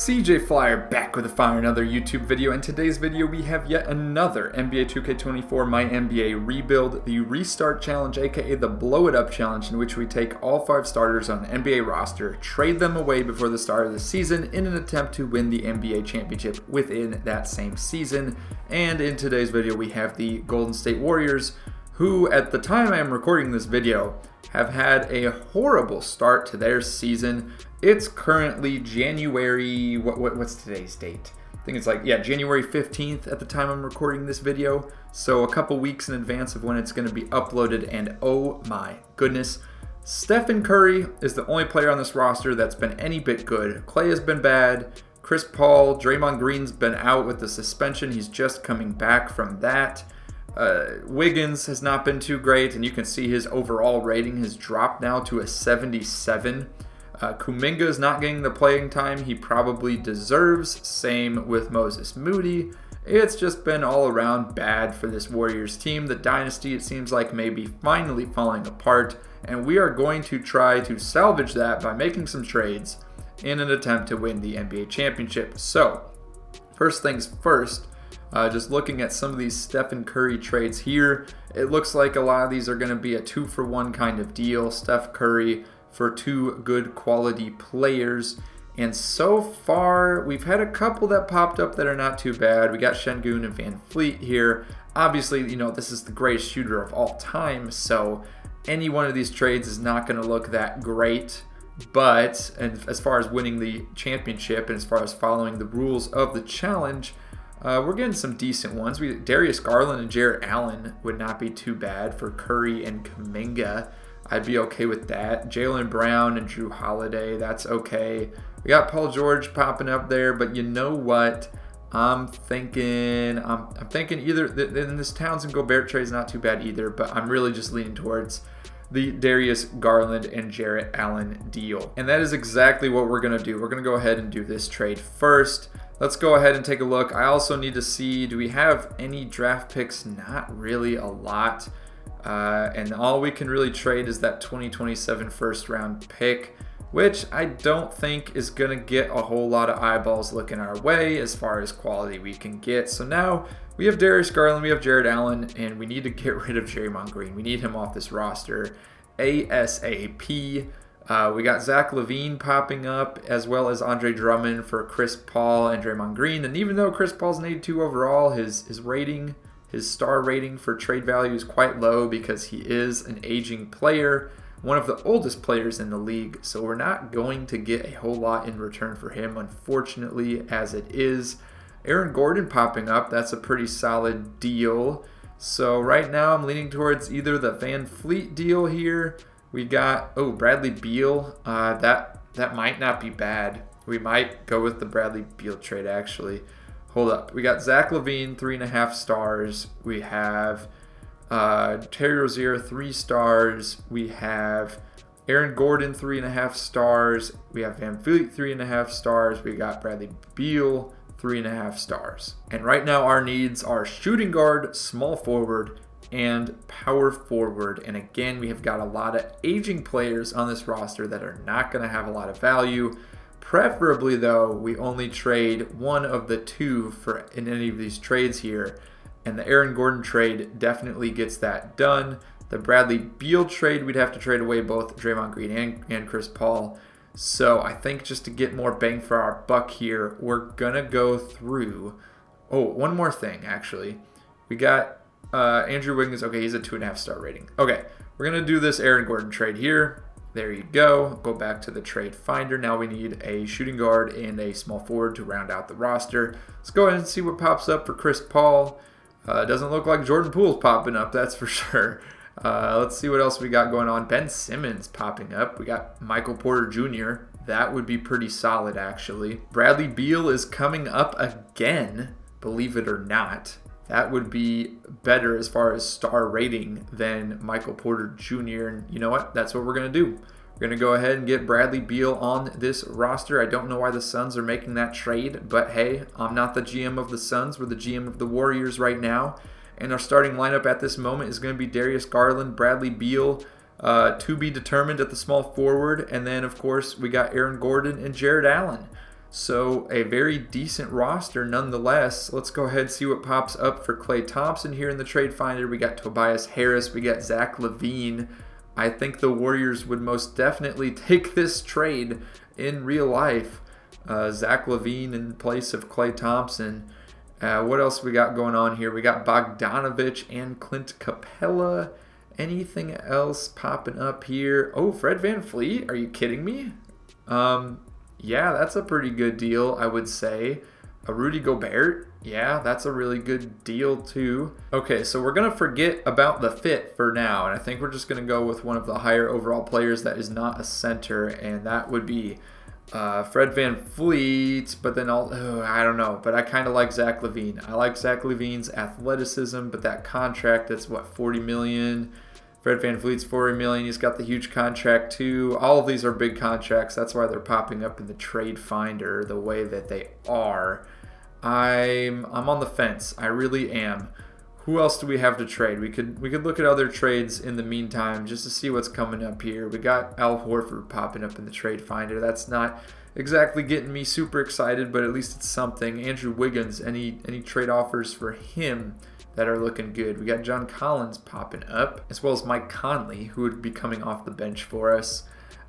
CJ Flyer back with another YouTube video. In today's video we have yet another NBA 2K24 My NBA Rebuild, the Restart Challenge, aka the Blow It Up Challenge, in which we take all 5 starters on an NBA roster, trade them away before the start of the season in an attempt to win the NBA championship within that same season. And in today's video we have the Golden State Warriors, who at the time I am recording this video have had a horrible start to their season. It's currently January, what's today's date? I think it's January 15th at the time I'm recording this video. So a couple weeks in advance of when it's going to be uploaded, and oh my goodness. Stephen Curry is the only player on this roster that's been any bit good. Clay has been bad. Chris Paul, Draymond Green's been out with the suspension. He's just coming back from that. Wiggins has not been too great, and you can see his overall rating has dropped now to a 77. Kuminga is not getting the playing time he probably deserves. Same with Moses Moody. It's just been all around bad for this Warriors team. The dynasty, it seems like, may be finally falling apart, and we are going to try to salvage that by making some trades in an attempt to win the NBA championship. So, first things first, just looking at some of these Stephen Curry trades here, it looks like a lot of these are going to be a 2-for-1 kind of deal. Steph Curry for 2 good quality players. And so far, we've had a couple that popped up that are not too bad. We got Şengün and Van Fleet here. Obviously, this is the greatest shooter of all time, so any one of these trades is not going to look that great. But and as far as winning the championship and as far as following the rules of the challenge, we're getting some decent ones. Darius Garland and Jarrett Allen would not be too bad for Curry and Kuminga. I'd be okay with that. Jaylen Brown and Drew Holiday, that's okay. We got Paul George popping up there, but you know what? I'm thinking either in this Towns and Gobert trade is not too bad either, but I'm really just leaning towards the Darius Garland and Jarrett Allen deal. And that is exactly what we're going to do. We're going to go ahead and do this trade first. Let's go ahead and take a look. I also need to see, do we have any draft picks? Not really a lot. And all we can really trade is that 2027 first round pick, which I don't think is going to get a whole lot of eyeballs looking our way as far as quality we can get. So now we have Darius Garland, we have Jarrett Allen, and we need to get rid of Draymond Green. We need him off this roster ASAP. We got Zach LaVine popping up, as well as Andre Drummond for Chris Paul and Draymond Green. And even though Chris Paul's an 82 overall, his star rating for trade value is quite low because he is an aging player, one of the oldest players in the league. So we're not going to get a whole lot in return for him, unfortunately, as it is. Aaron Gordon popping up, that's a pretty solid deal. So right now I'm leaning towards either the Van Fleet deal here. We got, Bradley Beal. That might not be bad. We might go with the Bradley Beal trade, actually. Hold up. We got Zach LaVine, 3.5 stars. We have Terry Rozier, 3 stars. We have Aaron Gordon, 3.5 stars. We have Van Fleet, 3.5 stars. We got Bradley Beal, 3.5 stars. And right now our needs are shooting guard, small forward, and power forward. And again, we have got a lot of aging players on this roster that are not going to have a lot of value. Preferably, though, we only trade one of the 2 in any of these trades here. And the Aaron Gordon trade definitely gets that done. The Bradley Beal trade, we'd have to trade away both Draymond Green and Chris Paul. So I think just to get more bang for our buck here, we're going to go through... one more thing, actually. We got Andrew Wiggins. Okay, he's a 2.5 star rating. Okay, we're going to do this Aaron Gordon trade here. There you go. Go back to the trade finder. Now we need a shooting guard and a small forward to round out the roster. Let's go ahead and see what pops up for Chris Paul. Doesn't look like Jordan Poole's popping up, that's for sure. Let's see what else we got going on. Ben Simmons popping up. We got Michael Porter Jr. That would be pretty solid, actually. Bradley Beal is coming up again, believe it or not. That would be better as far as star rating than Michael Porter Jr. And you know what? That's what we're going to do. We're going to go ahead and get Bradley Beal on this roster. I don't know why the Suns are making that trade, but hey, I'm not the GM of the Suns. We're the GM of the Warriors right now. And our starting lineup at this moment is going to be Darius Garland, Bradley Beal, to be determined at the small forward. And then, of course, we got Aaron Gordon and Jarrett Allen. So a very decent roster nonetheless. Let's go ahead and see what pops up for Klay Thompson here in the trade finder. We got Tobias Harris, we got Zach LaVine. I think the Warriors would most definitely take this trade in real life. Zach LaVine in place of Klay Thompson. What else we got going on here? We got Bogdanovich and Clint Capella. Anything else popping up here? Oh, Fred VanVleet? Are you kidding me? Yeah, that's a pretty good deal, I would say. A Rudy Gobert? Yeah, that's a really good deal too. Okay, so we're going to forget about the fit for now, and I think we're just going to go with one of the higher overall players that is not a center, and that would be Fred VanVleet, but then I don't know, but I kind of like Zach LaVine. I like Zach LaVine's athleticism, but that contract, that's what, $40 million? Fred VanVleet's $40 million. He's got the huge contract too. All of these are big contracts. That's why they're popping up in the trade finder the way that they are. I'm on the fence. I really am. Who else do we have to trade? We could look at other trades in the meantime just to see what's coming up here. We got Al Horford popping up in the trade finder. That's not exactly getting me super excited, but at least it's something. Andrew Wiggins, any trade offers for him that are looking good? We got John Collins popping up, as well as Mike Conley, who would be coming off the bench for us.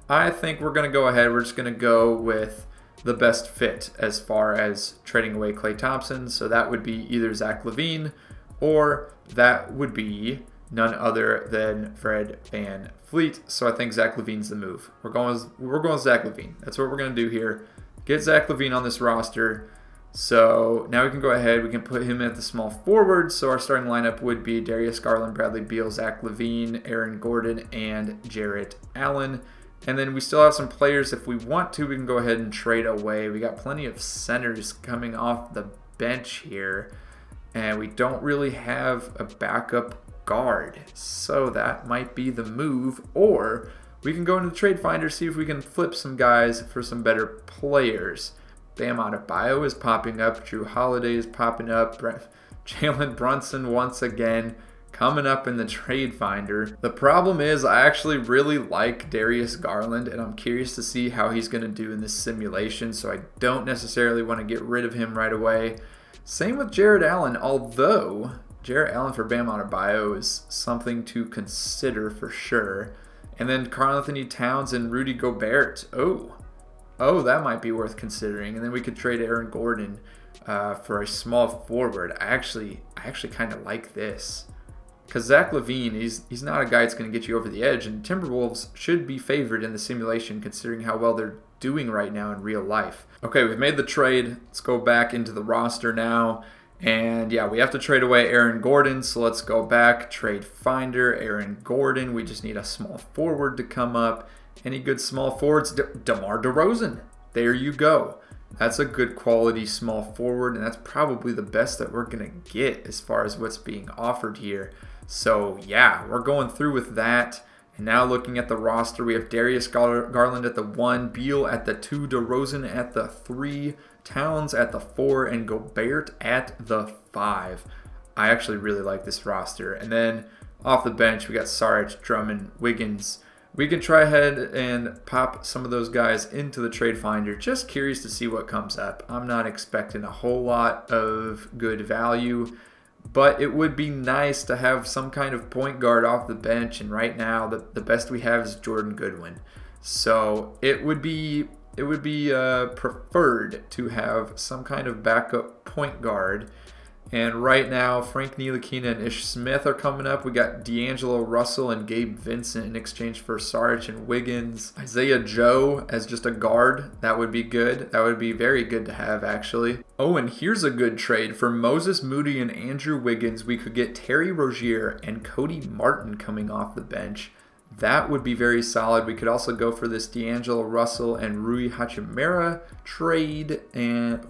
I think we're going to go ahead. We're just going to go with the best fit as far as trading away Klay Thompson. So that would be either Zach LaVine or that would be none other than Fred VanVleet. So I think Zach LaVine's the move. We're going with Zach LaVine. That's what we're going to do here. Get Zach LaVine on this roster. So now we can go ahead, we can put him at the small forward. So our starting lineup would be Darius Garland, Bradley Beal, Zach LaVine, Aaron Gordon, and Jarrett Allen. And then we still have some players. If we want to, we can go ahead and trade away. We got plenty of centers coming off the bench here. And we don't really have a backup guard. So that might be the move. Or we can go into the trade finder, see if we can flip some guys for some better players. Bam Adebayo is popping up. Drew Holiday is popping up. Jalen Brunson once again coming up in the trade finder. The problem is I actually really like Darius Garland, and I'm curious to see how he's going to do in this simulation, so I don't necessarily want to get rid of him right away. Same with Jarrett Allen, although Jarrett Allen for Bam Adebayo is something to consider for sure. And then Karl-Anthony Towns and Rudy Gobert. Oh, that might be worth considering. And then we could trade Aaron Gordon for a small forward. I actually kind of like this. Because Zach LaVine, he's not a guy that's going to get you over the edge. And Timberwolves should be favored in the simulation considering how well they're doing right now in real life. Okay, we've made the trade. Let's go back into the roster now. And yeah, we have to trade away Aaron Gordon. So let's go back, trade finder, Aaron Gordon. We just need a small forward to come up. Any good small forwards? DeMar DeRozan. There you go. That's a good quality small forward, and that's probably the best that we're going to get as far as what's being offered here. So yeah, we're going through with that. And now looking at the roster, we have Darius Garland at the 1, Beal at the 2, DeRozan at the 3, Towns at the 4, and Gobert at the 5. I actually really like this roster. And then off the bench, we got Saric, Drummond, Wiggins. We can try ahead and pop some of those guys into the trade finder. Just curious to see what comes up. I'm not expecting a whole lot of good value, but it would be nice to have some kind of point guard off the bench. And right now, the best we have is Jordan Goodwin. So it would be preferred to have some kind of backup point guard. And right now, Frank Ntilikina and Ish Smith are coming up. We got D'Angelo Russell and Gabe Vincent in exchange for Saric and Wiggins. Isaiah Joe as just a guard. That would be good. That would be very good to have, actually. Oh, and here's a good trade. For Moses Moody and Andrew Wiggins, we could get Terry Rozier and Cody Martin coming off the bench. That would be very solid. We could also go for this D'Angelo Russell and Rui Hachimura trade. And,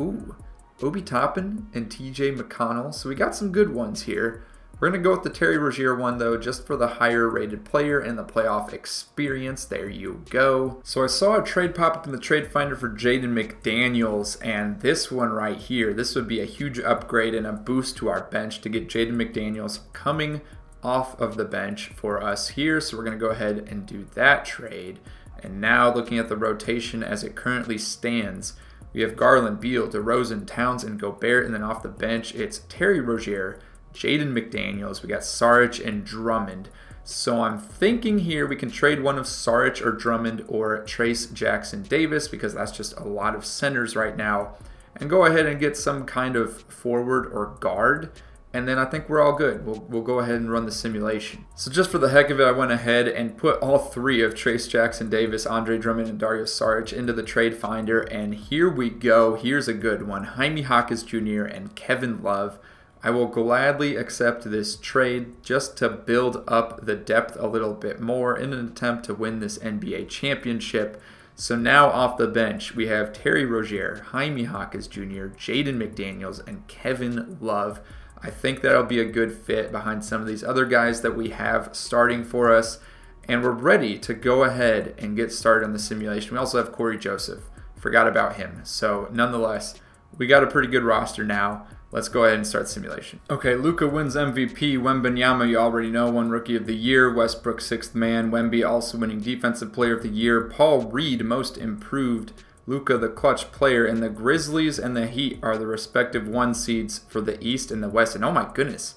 Obi Toppin and TJ McConnell. So we got some good ones here. We're going to go with the Terry Rozier one, though, just for the higher rated player and the playoff experience. There you go. So I saw a trade pop up in the trade finder for Jaden McDaniels, and this one right here, this would be a huge upgrade and a boost to our bench to get Jaden McDaniels coming off of the bench for us here. So we're going to go ahead and do that trade. And now looking at the rotation as it currently stands, we have Garland, Beal, DeRozan, Towns, and Gobert. And then off the bench, it's Terry Rozier, Jaden McDaniels. We got Saric and Drummond. So I'm thinking here we can trade one of Saric or Drummond or Trace Jackson Davis, because that's just a lot of centers right now, and go ahead and get some kind of forward or guard. And then I think we're all good. We'll go ahead and run the simulation. So just for the heck of it, I went ahead and put all three of Trace Jackson Davis, Andre Drummond, and Dario Saric into the trade finder. And here we go. Here's a good one. Jaime Jaquez Jr. and Kevin Love. I will gladly accept this trade just to build up the depth a little bit more in an attempt to win this NBA championship. So now off the bench, we have Terry Rozier, Jaime Jaquez Jr., Jaden McDaniels, and Kevin Love. I think that'll be a good fit behind some of these other guys that we have starting for us. And we're ready to go ahead and get started on the simulation. We also have Corey Joseph. Forgot about him. So nonetheless, we got a pretty good roster now. Let's go ahead and start simulation. Okay, Luka wins MVP. Wembanyama, you already know, won Rookie of the Year. Westbrook, 6th man. Wemby also winning Defensive Player of the Year. Paul Reed, Most Improved. Luka, the clutch player. And the Grizzlies and the Heat are the respective 1 seeds for the East and the West. And oh my goodness,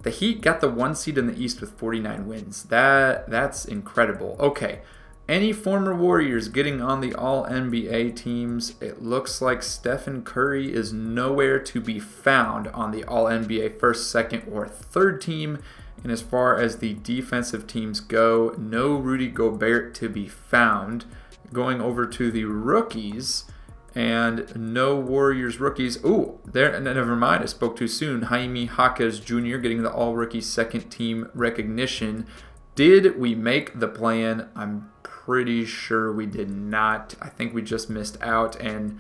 the Heat got the 1 seed in the East with 49 wins. That's incredible. Okay. Any former Warriors getting on the All-NBA teams? It looks like Stephen Curry is nowhere to be found on the All-NBA first, second, or third team. And as far as the defensive teams go, no Rudy Gobert to be found. Going over to the rookies, and no Warriors rookies. Ooh, there. Never mind. I spoke too soon. Jaime Jaquez Jr. getting the All-Rookie second team recognition. Did we make the play-in? I'm pretty sure we did not. I think we just missed out. And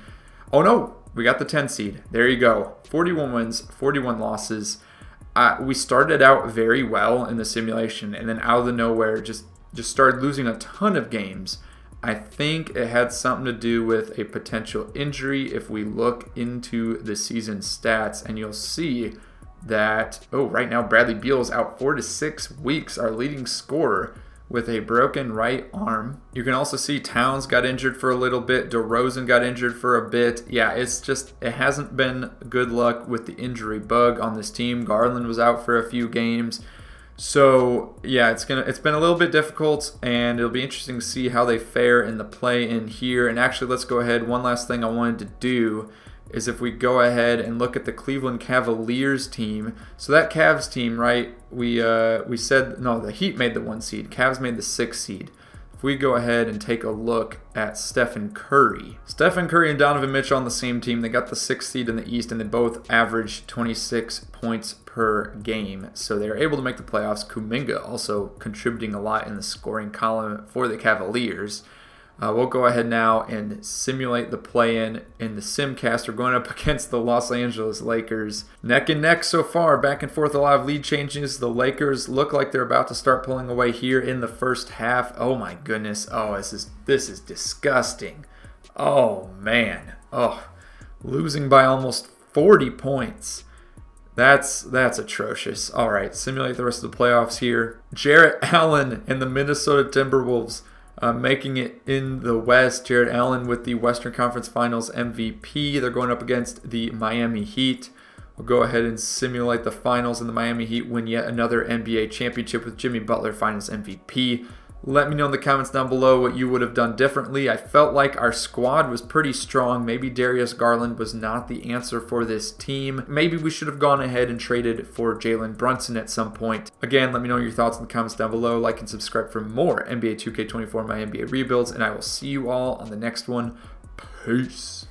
oh no, we got the 10 seed. There you go. 41 wins, 41 losses. We started out very well in the simulation, and then out of the nowhere just started losing a ton of games. I think it had something to do with a potential injury. If we look into the season stats, and you'll see that, right now Bradley Beal is out 4 to 6 weeks, our leading scorer, with a broken right arm. You can also see Towns got injured for a little bit. DeRozan got injured for a bit. Yeah, it hasn't been good luck with the injury bug on this team. Garland was out for a few games. So yeah, it's been a little bit difficult, and it'll be interesting to see how they fare in the play-in here. And actually, let's go ahead. One last thing I wanted to do is if we go ahead and look at the Cleveland Cavaliers team. So that Cavs team, right? We said no, the Heat made the 1 seed. Cavs made the 6 seed. If we go ahead and take a look at Stephen Curry and Donovan Mitchell on the same team, they got the 6th seed in the East, and they both averaged 26 points per game. So they were able to make the playoffs. Kuminga also contributing a lot in the scoring column for the Cavaliers. We'll go ahead now and simulate the play-in the Simcast. We're going up against the Los Angeles Lakers. Neck and neck so far, back and forth, a lot of lead changes. The Lakers look like they're about to start pulling away here in the first half. Oh my goodness. Oh, this is disgusting. Oh man. Oh, losing by almost 40 points. That's atrocious. All right, simulate the rest of the playoffs here. Jarrett Allen and the Minnesota Timberwolves making it in the West. Jarrett Allen with the Western Conference Finals MVP. They're going up against the Miami Heat. We'll go ahead and simulate the finals, and the Miami Heat win yet another NBA championship with Jimmy Butler Finals MVP. Let me know in the comments down below what you would have done differently. I felt like our squad was pretty strong. Maybe Darius Garland was not the answer for this team. Maybe we should have gone ahead and traded for Jalen Brunson at some point. Again, let me know your thoughts in the comments down below. Like and subscribe for more NBA 2K24 My NBA Rebuilds, and I will see you all on the next one. Peace.